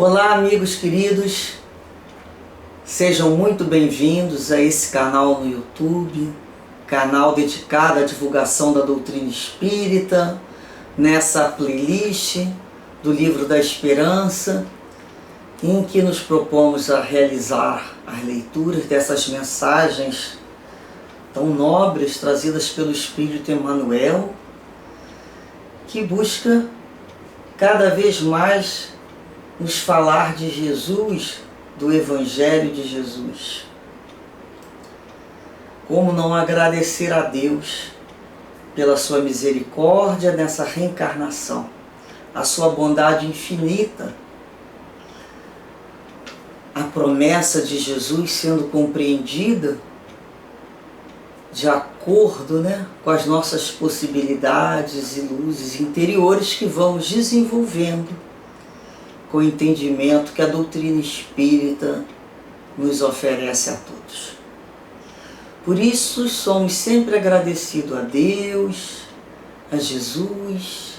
Olá, amigos queridos, sejam muito bem-vindos a esse canal no YouTube, canal dedicado à divulgação da doutrina espírita, nessa playlist do Livro da Esperança, em que nos propomos a realizar as leituras dessas mensagens tão nobres trazidas pelo Espírito Emmanuel, que busca cada vez mais nos falar de Jesus, do Evangelho de Jesus. Como não agradecer a Deus pela sua misericórdia nessa reencarnação, a sua bondade infinita, a promessa de Jesus sendo compreendida de acordo, com as nossas possibilidades e luzes interiores que vamos desenvolvendo com o entendimento que a doutrina espírita nos oferece a todos. Por isso, somos sempre agradecidos a Deus, a Jesus,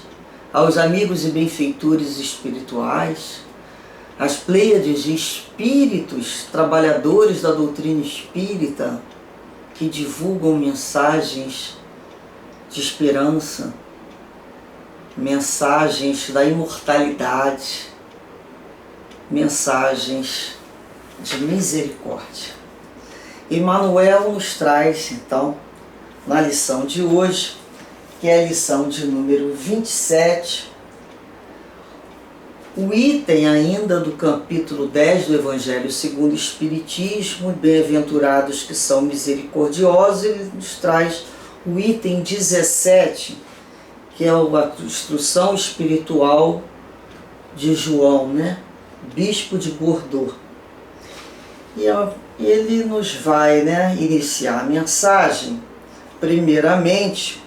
aos amigos e benfeitores espirituais, às pleiades de espíritos trabalhadores da doutrina espírita que divulgam mensagens de esperança, mensagens da imortalidade, mensagens de misericórdia. Emmanuel nos traz, então, na lição de hoje, que é a lição de número 27, o item ainda do capítulo 10 do Evangelho segundo o Espiritismo, bem-aventurados que são misericordiosos. Ele nos traz o item 17, que é a instrução espiritual de João, Bispo de Bordeaux. E ele nos vai iniciar a mensagem, primeiramente,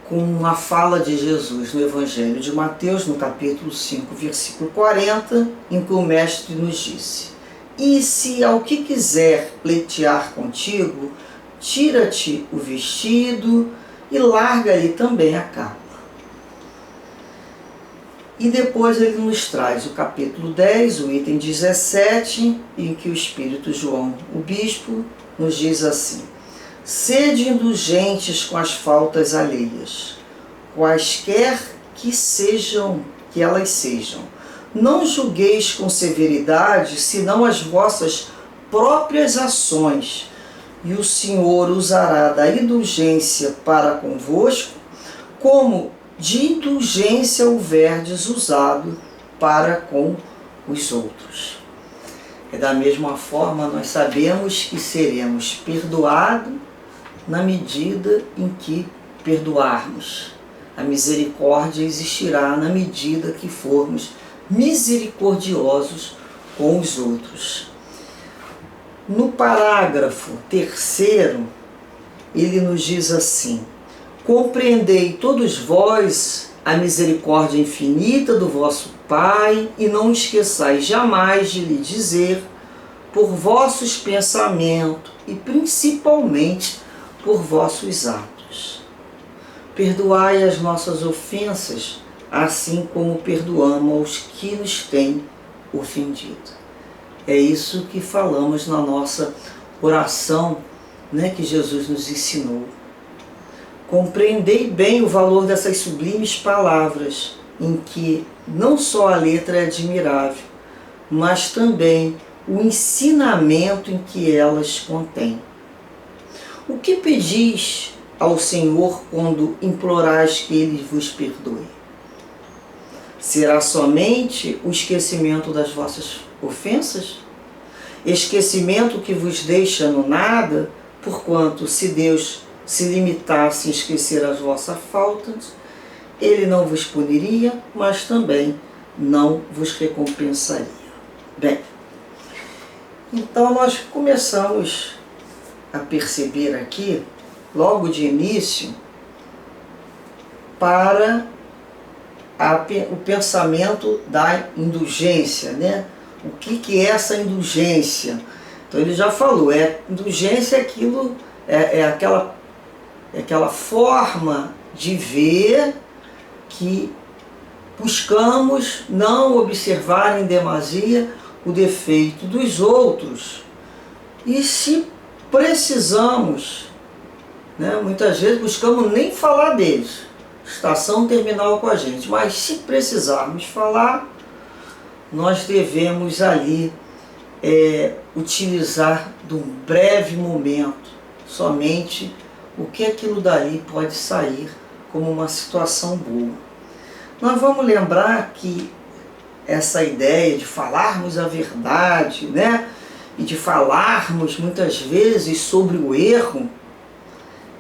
com a fala de Jesus no Evangelho de Mateus, no capítulo 5, versículo 40, em que o Mestre nos disse: "E se ao que quiser pleitear contigo, tira-te o vestido e larga-lhe também a capa." E depois ele nos traz o capítulo 10, o item 17, em que o Espírito João, o Bispo, nos diz assim: "Sede indulgentes com as faltas alheias, quaisquer que elas sejam. Não julgueis com severidade, senão as vossas próprias ações, e o Senhor usará da indulgência para convosco, como de indulgência houverdes usado para com os outros." Da mesma forma, nós sabemos que seremos perdoados na medida em que perdoarmos. A misericórdia existirá na medida que formos misericordiosos com os outros. No parágrafo 3º, ele nos diz assim: "Compreendei todos vós a misericórdia infinita do vosso Pai, e não esqueçais jamais de lhe dizer, por vossos pensamentos e principalmente por vossos atos. Perdoai as nossas ofensas, assim como perdoamos aos que nos têm ofendido." É isso que falamos na nossa oração, que Jesus nos ensinou. Compreendei bem o valor dessas sublimes palavras, em que não só a letra é admirável, mas também o ensinamento em que elas contêm. "O que pedis ao Senhor quando implorais que Ele vos perdoe? Será somente o esquecimento das vossas ofensas? Esquecimento que vos deixa no nada, porquanto se Deus se limitasse a esquecer as vossas faltas, Ele não vos puniria, mas também não vos recompensaria." Bem, então nós começamos a perceber aqui, logo de início, para o pensamento da indulgência, O que é essa indulgência? Então ele já falou, indulgência é aquilo, é aquela forma de ver que buscamos não observar em demasia o defeito dos outros. E se precisamos, né, muitas vezes buscamos nem falar deles, estação terminal com a gente, mas se precisarmos falar, nós devemos ali utilizar de um breve momento somente o que aquilo dali pode sair como uma situação boa. Nós vamos lembrar que essa ideia de falarmos a verdade, né, e de falarmos muitas vezes sobre o erro,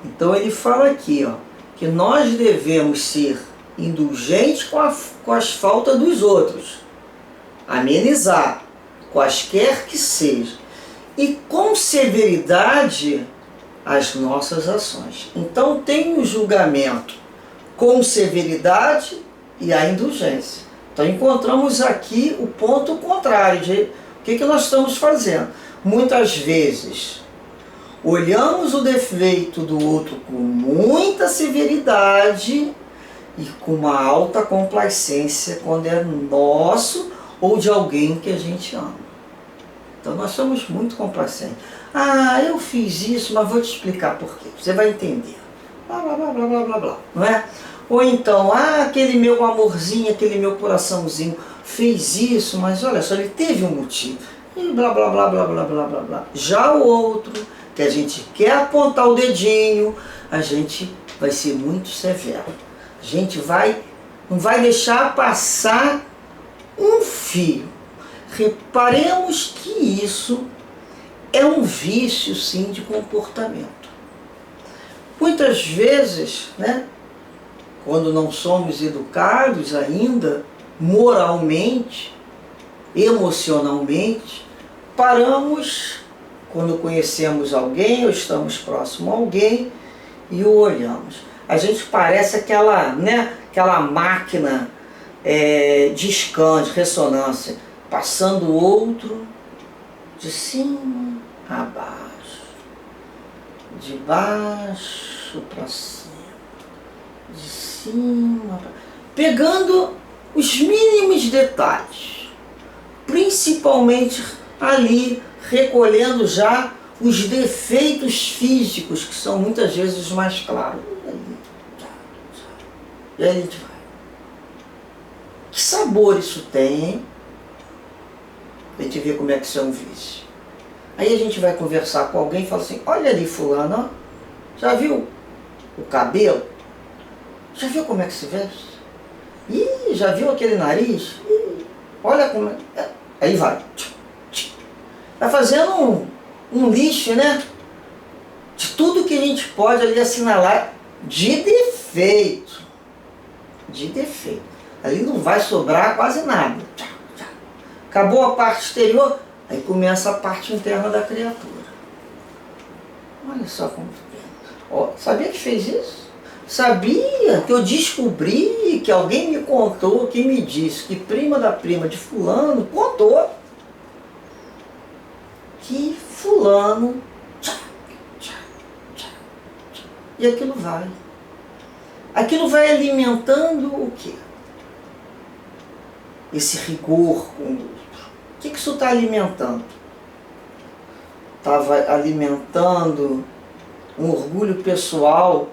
então ele fala aqui, ó, que nós devemos ser indulgentes com as faltas dos outros, amenizar, quaisquer que sejam, e com severidade as nossas ações. Então tem o julgamento com severidade e a indulgência. Então encontramos aqui o ponto contrário de o que nós estamos fazendo. Muitas vezes olhamos o defeito do outro com muita severidade e com uma alta complacência quando é nosso ou de alguém que a gente ama. Então nós somos muito complacentes. Ah, eu fiz isso, mas vou te explicar por quê. Você vai entender. Blá, blá, blá, blá, blá, blá, blá. Não é? Ou então, aquele meu amorzinho, aquele meu coraçãozinho fez isso, mas olha só, ele teve um motivo. E blá, blá, blá, blá, blá, blá, blá, blá. Já o outro, que a gente quer apontar o dedinho, a gente vai ser muito severo. A gente não vai deixar passar um fio. Reparemos que isso é um vício, sim, de comportamento. Muitas vezes, né, quando não somos educados ainda, moralmente, emocionalmente, paramos quando conhecemos alguém ou estamos próximo a alguém e o olhamos. A gente parece aquela máquina de scan, de ressonância, passando o outro de cima a baixo, de baixo para cima, de cima para... pegando os mínimos detalhes, principalmente ali recolhendo já os defeitos físicos, que são muitas vezes os mais claros. E aí a gente vai. Que sabor isso tem, hein? A gente vê como é que isso é um vício. Aí a gente vai conversar com alguém e fala assim, olha ali fulano, ó, já viu o cabelo? Já viu como é que se veste? Ih, já viu aquele nariz? Ih, olha como é. Aí vai. Vai fazendo um lixo, né? De tudo que a gente pode ali assinalar de defeito. De defeito. Ali não vai sobrar quase nada. Acabou a parte exterior, aí começa a parte interna da criatura. Olha só como... sabia que fez isso? Sabia que eu descobri, que alguém me contou, que me disse que prima da prima de fulano contou que fulano... E aquilo vai. Aquilo vai alimentando o quê? Esse rigor com o outro. O que isso está alimentando? Estava alimentando um orgulho pessoal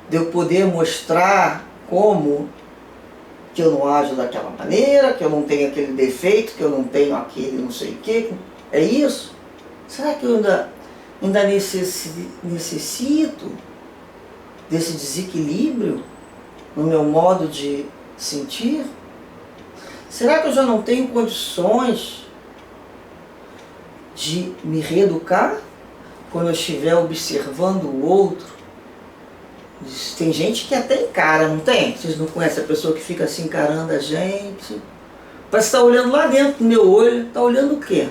de eu poder mostrar como que eu não ajo daquela maneira, que eu não tenho aquele defeito, que eu não tenho aquele não sei o quê. É isso? Será que eu ainda necessito desse desequilíbrio no meu modo de sentir? Será que eu já não tenho condições de me reeducar quando eu estiver observando o outro? Tem gente que até encara, não tem? Vocês não conhecem a pessoa que fica assim encarando a gente? Parece que está olhando lá dentro do meu olho. Está olhando o quê?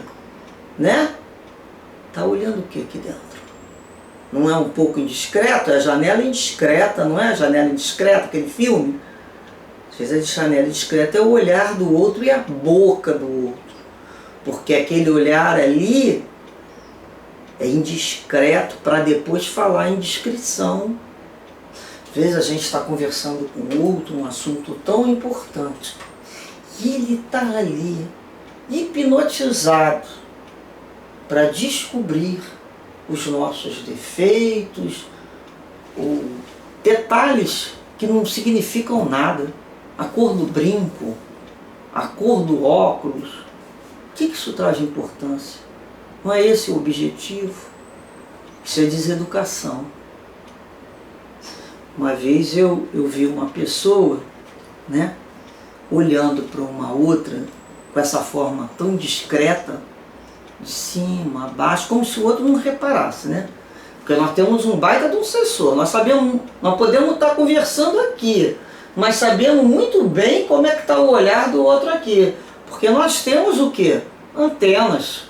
Né? Está olhando o quê aqui dentro? Não é um pouco indiscreto? É a janela indiscreta, não é? A janela indiscreta, aquele filme? Às vezes a janela indiscreta é o olhar do outro e a boca do outro. Porque aquele olhar ali é indiscreto para depois falar indiscrição. Às vezes a gente está conversando com o outro um assunto tão importante. E ele está ali, hipnotizado, para descobrir os nossos defeitos, ou detalhes que não significam nada. A cor do brinco, a cor do óculos. O que isso traz de importância? Não é esse o objetivo? Isso é deseducação. Uma vez eu vi uma pessoa, né, olhando para uma outra com essa forma tão discreta, de cima, abaixo, como se o outro não reparasse, né? Porque nós temos um baita de um sensor, nós podemos estar conversando aqui, mas sabemos muito bem como é que está o olhar do outro aqui. Porque nós temos o quê? Antenas.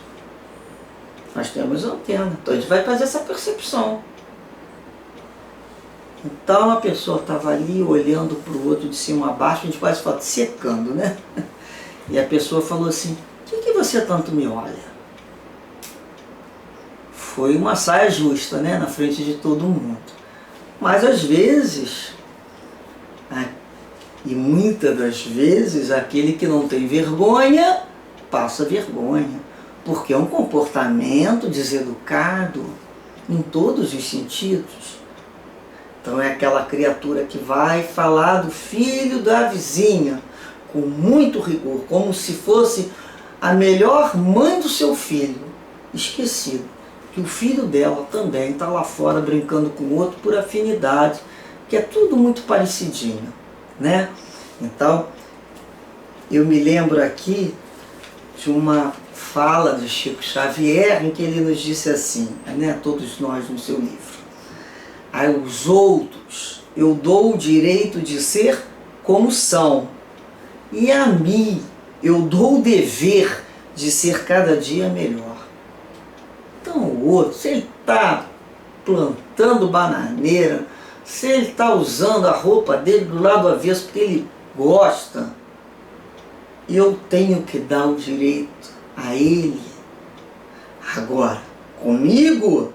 Nós temos antena, então a gente vai fazer essa percepção. Então a pessoa estava ali olhando para o outro de cima a baixo, a gente quase fala secando, né? E a pessoa falou assim, por que você tanto me olha? Foi uma saia justa, né? Na frente de todo mundo. Mas às vezes, e muitas das vezes, aquele que não tem vergonha, passa vergonha. Porque é um comportamento deseducado em todos os sentidos. Então é aquela criatura que vai falar do filho da vizinha com muito rigor, como se fosse a melhor mãe do seu filho, esquecido que o filho dela também está lá fora brincando com o outro por afinidade, que é tudo muito parecidinho, né? Então, eu me lembro aqui de uma fala de Chico Xavier em que ele nos disse assim, né, todos nós no seu livro: aos outros eu dou o direito de ser como são, e a mim eu dou o dever de ser cada dia melhor. Então o outro, se ele está plantando bananeira, se ele está usando a roupa dele do lado avesso porque ele gosta, eu tenho que dar o direito a ele. Agora, comigo,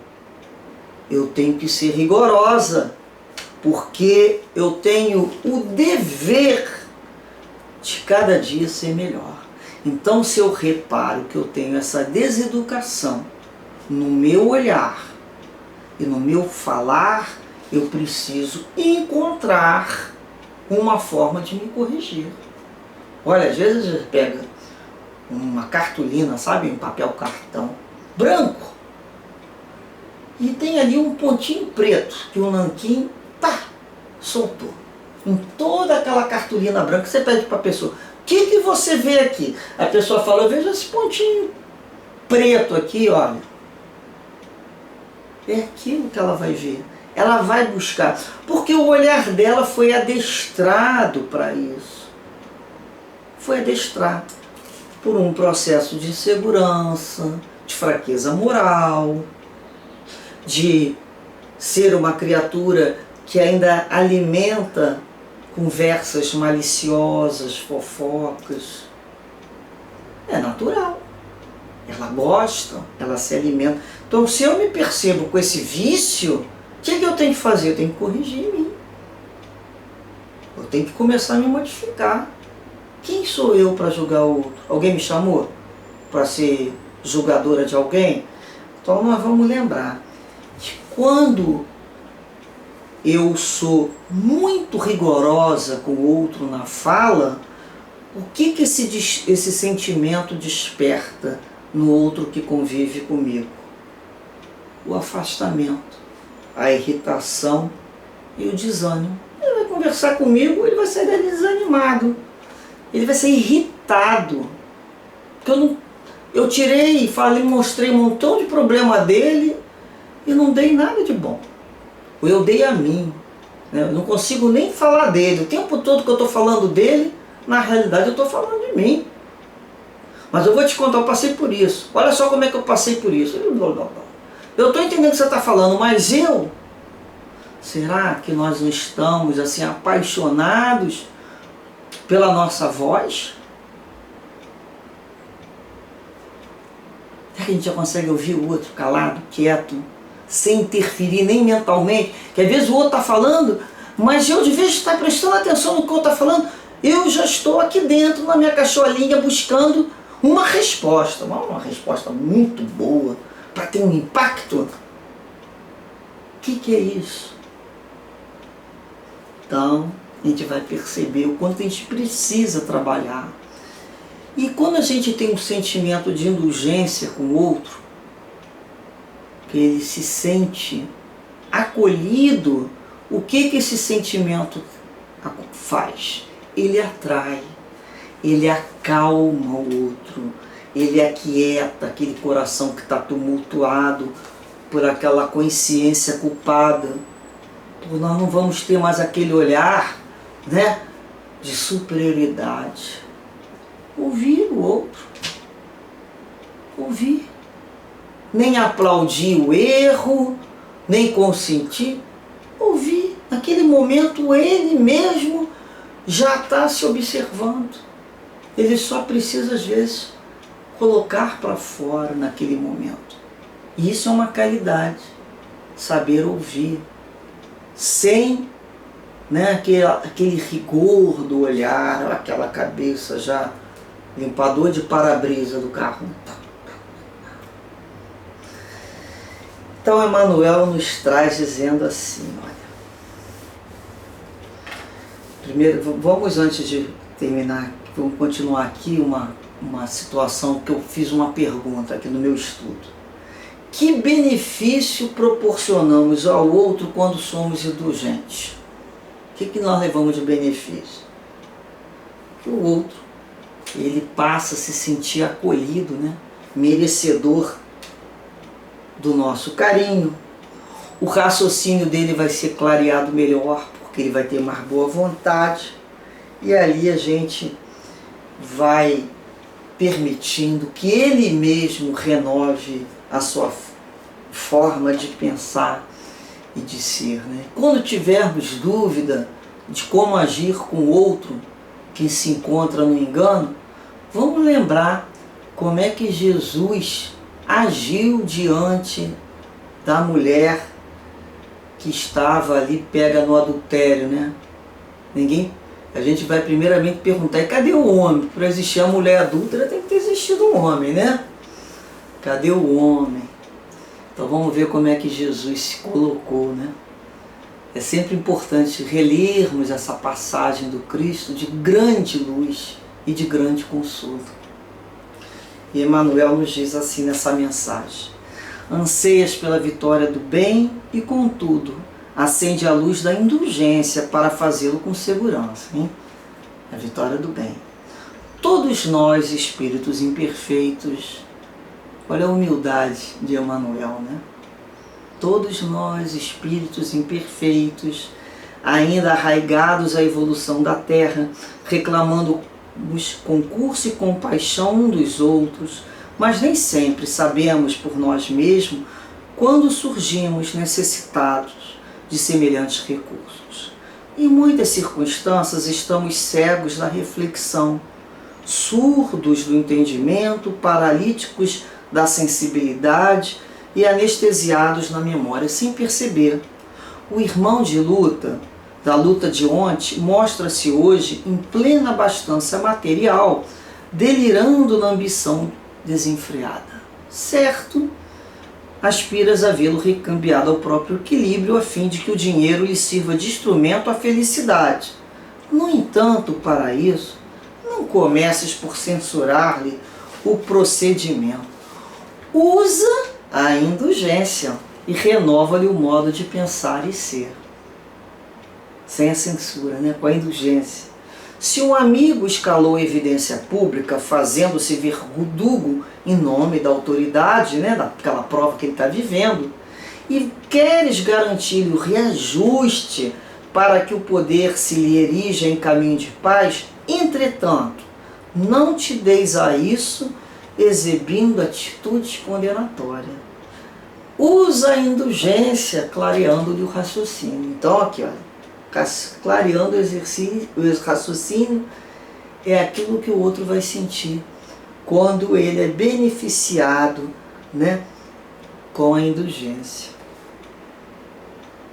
eu tenho que ser rigorosa, porque eu tenho o dever de cada dia ser melhor. Então, se eu reparo que eu tenho essa deseducação no meu olhar e no meu falar, eu preciso encontrar uma forma de me corrigir. Olha, às vezes a gente pega uma cartolina, sabe, um papel cartão branco, e tem ali um pontinho preto que o nanquim, soltou. Em toda aquela cartolina branca, você pede para a pessoa, o que você vê aqui? A pessoa fala, eu vejo esse pontinho preto aqui, olha. É aquilo que ela vai ver. Ela vai buscar. Porque o olhar dela foi adestrado para isso. Foi adestrado por um processo de insegurança, de fraqueza moral, de ser uma criatura que ainda alimenta conversas maliciosas, fofocas. É natural. Ela gosta, ela se alimenta. Então, se eu me percebo com esse vício, o que eu tenho que fazer? Eu tenho que corrigir em mim. Eu tenho que começar a me modificar. Quem sou eu para julgar o outro? Alguém me chamou para ser julgadora de alguém? Então, nós vamos lembrar que quando eu sou muito rigorosa com o outro na fala, o que esse sentimento desperta no outro que convive comigo? O afastamento, a irritação e o desânimo. Ele vai conversar comigo, ele vai ser desanimado, ele vai ser irritado. Porque eu tirei, falei, mostrei um montão de problema dele e não dei nada de bom. Ou eu dei a mim, né? Eu não consigo nem falar dele. O tempo todo que eu estou falando dele, na realidade eu estou falando de mim. Mas eu vou te contar, eu passei por isso. Olha só como é que eu passei por isso. Eu estou entendendo o que você está falando, mas eu... Será que nós não estamos assim apaixonados pela nossa voz? Será que a gente já consegue ouvir o outro calado, quieto, sem interferir nem mentalmente? Que às vezes o outro está falando, mas eu de vez de estar prestando atenção no que o outro está falando, eu já estou aqui dentro na minha cacholinha buscando uma resposta muito boa, para ter um impacto. O que é isso? Então, a gente vai perceber o quanto a gente precisa trabalhar. E quando a gente tem um sentimento de indulgência com o outro, que ele se sente acolhido, o que esse sentimento faz? Ele atrai, ele acalma o outro, ele aquieta aquele coração que está tumultuado por aquela consciência culpada. Nós não vamos ter mais aquele olhar, né, de superioridade. Ouvir o outro. Ouvir. Nem aplaudir o erro, nem consentir. Ouvir. Naquele momento ele mesmo já está se observando. Ele só precisa, às vezes, colocar para fora naquele momento. E isso é uma qualidade. Saber ouvir. Sem, né, aquele rigor do olhar, aquela cabeça já limpador de para-brisa do carro. Então Emmanuel nos traz dizendo assim, olha. Primeiro, vamos antes de terminar, vamos continuar aqui uma situação que eu fiz uma pergunta aqui no meu estudo. Que benefício proporcionamos ao outro quando somos indulgentes? O que nós levamos de benefício? Que o outro, ele passa a se sentir acolhido, né? Merecedor do nosso carinho. O raciocínio dele vai ser clareado melhor, porque ele vai ter mais boa vontade. E ali a gente vai permitindo que ele mesmo renove a sua forma de pensar e de ser, né? Quando tivermos dúvida de como agir com o outro que se encontra no engano, vamos lembrar como é que Jesus agiu diante da mulher que estava ali pega no adultério, né? A gente vai primeiramente perguntar, e cadê o homem? Para existir a mulher adúltera tem que ter existido um homem, né? Cadê o homem? Então vamos ver como é que Jesus se colocou, né? É sempre importante relermos essa passagem do Cristo de grande luz e de grande consolo. E Emmanuel nos diz assim nessa mensagem: anseias pela vitória do bem e, contudo, acende a luz da indulgência para fazê-lo com segurança. Hein? A vitória do bem. Todos nós, espíritos imperfeitos, olha a humildade de Emmanuel, né? Todos nós, espíritos imperfeitos, ainda arraigados à evolução da Terra, reclamando concurso e compaixão um dos outros, mas nem sempre sabemos por nós mesmos quando surgimos necessitados de semelhantes recursos. Em muitas circunstâncias estamos cegos da reflexão, surdos do entendimento, paralíticos da sensibilidade e anestesiados na memória, sem perceber. O irmão de luta, da luta de ontem, mostra-se hoje em plena abastança material, delirando na ambição desenfreada. Certo, aspiras a vê-lo recambiado ao próprio equilíbrio, a fim de que o dinheiro lhe sirva de instrumento à felicidade. No entanto, para isso, não comeces por censurar-lhe o procedimento. Usa a indulgência e renova-lhe o modo de pensar e ser. Sem a censura, né? Com a indulgência. Se um amigo escalou a evidência pública, fazendo-se verdugo em nome da autoridade, né? Daquela prova que ele está vivendo, e queres garantir-lhe o reajuste para que o poder se lhe erija em caminho de paz, entretanto, não te deis a isso exibindo atitudes condenatórias. Usa a indulgência, clareando-lhe o raciocínio. Então, aqui, olha, clareando o raciocínio é aquilo que o outro vai sentir quando ele é beneficiado, né, com a indulgência.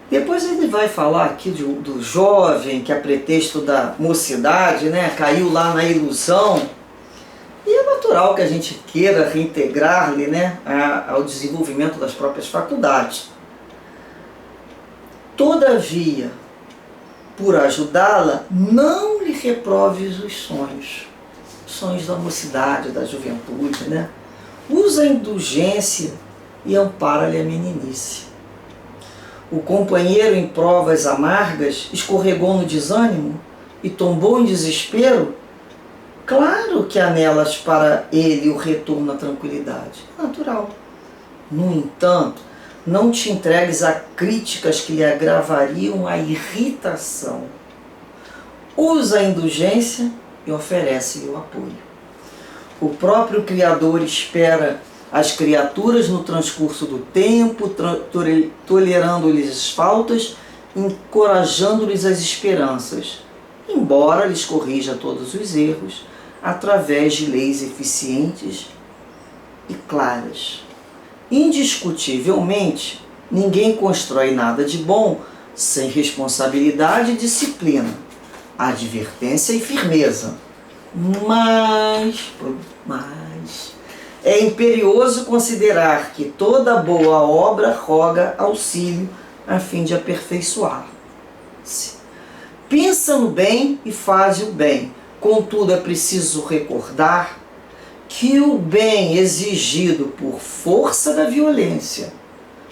Depois ele vai falar aqui do jovem que, a pretexto da mocidade, né, caiu lá na ilusão. E é natural que a gente queira reintegrar-lhe, né, ao desenvolvimento das próprias faculdades. Todavia, por ajudá-la, não lhe reproves os sonhos da mocidade, da juventude, né? Usa a indulgência e ampara-lhe a meninice. O companheiro em provas amargas escorregou no desânimo e tombou em desespero. Claro que há nelas para ele o retorno à tranquilidade. Natural. No entanto, não te entregues a críticas que lhe agravariam a irritação. Usa a indulgência e oferece-lhe o apoio. O próprio Criador espera as criaturas no transcurso do tempo, tolerando-lhes as faltas, encorajando-lhes as esperanças, embora lhes corrija todos os erros, através de leis eficientes e claras. Indiscutivelmente, ninguém constrói nada de bom sem responsabilidade e disciplina, advertência e firmeza. Mas é imperioso considerar que toda boa obra roga auxílio a fim de aperfeiçoar-se. Pensa no bem e faz o bem. Contudo, é preciso recordar que o bem exigido por força da violência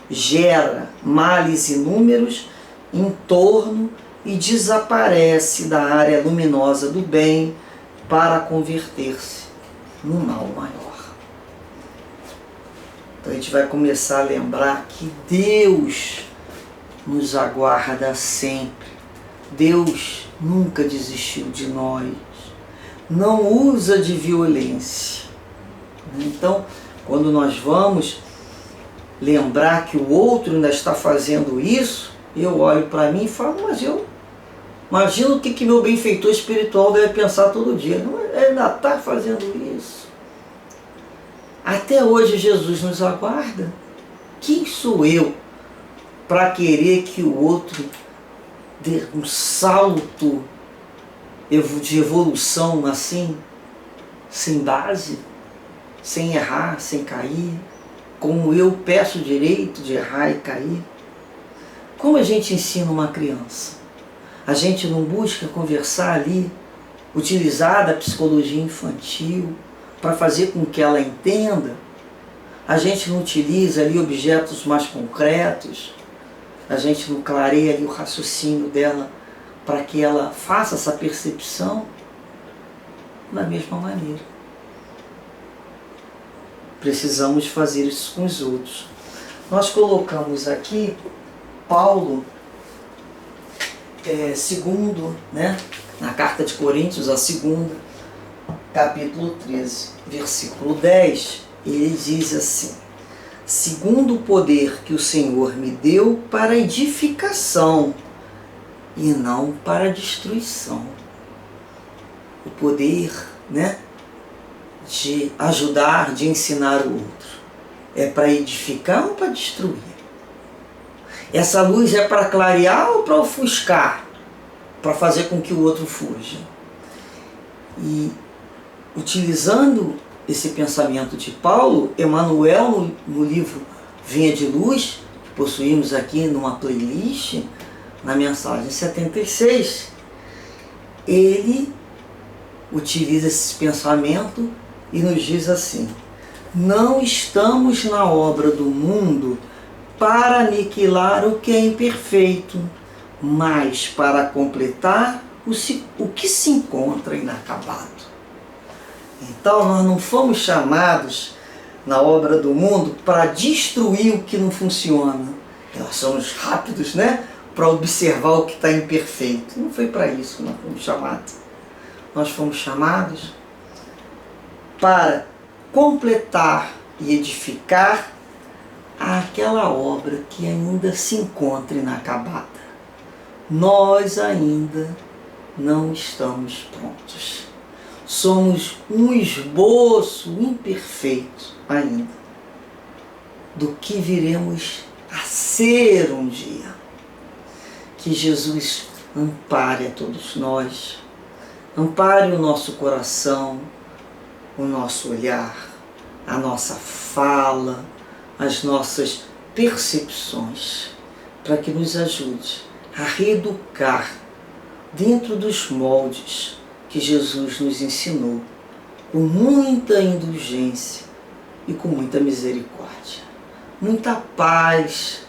gera males inúmeros em torno e desaparece da área luminosa do bem para converter-se no mal maior. Então a gente vai começar a lembrar que Deus nos aguarda sempre. Deus nunca desistiu de nós. Não usa de violência. Então, quando nós vamos lembrar que o outro ainda está fazendo isso, eu olho para mim e falo, mas eu imagino o que meu benfeitor espiritual deve pensar todo dia. Não, ele ainda está fazendo isso. Até hoje Jesus nos aguarda. Quem sou eu para querer que o outro dê um salto de evolução assim, sem base, sem errar, sem cair, como eu peço o direito de errar e cair? Como a gente ensina uma criança? A gente não busca conversar ali, utilizar da psicologia infantil para fazer com que ela entenda? A gente não utiliza ali objetos mais concretos? A gente não clareia ali o raciocínio dela para que ela faça essa percepção? Da mesma maneira, precisamos fazer isso com os outros. Nós colocamos aqui Paulo, segundo, né, na carta de Coríntios, a segunda, capítulo 13, versículo 10, ele diz assim: segundo o poder que o Senhor me deu para edificação e não para destruição. O poder, né, de ajudar, de ensinar o outro, é para edificar ou para destruir? Essa luz é para clarear ou para ofuscar? Para fazer com que o outro fuja? E utilizando esse pensamento de Paulo, Emmanuel, no livro Vinha de Luz, que possuímos aqui numa playlist, na mensagem 76, ele utiliza esse pensamento e nos diz assim: não estamos na obra do mundo para aniquilar o que é imperfeito, mas para completar o que se encontra inacabado. Então nós não fomos chamados na obra do mundo para destruir o que não funciona. Nós somos rápidos, né, para observar o que está imperfeito. Não foi para isso que nós fomos chamados. Nós fomos chamados para completar e edificar aquela obra que ainda se encontra inacabada. Nós ainda não estamos prontos. Somos um esboço imperfeito ainda do que viremos a ser um dia. que Jesus ampare a todos nós, ampare o nosso coração, o nosso olhar, a nossa fala, as nossas percepções, para que nos ajude a reeducar dentro dos moldes que Jesus nos ensinou, com muita indulgência e com muita misericórdia. Muita paz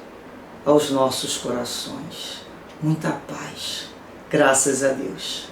aos nossos corações, muita paz. Graças a Deus.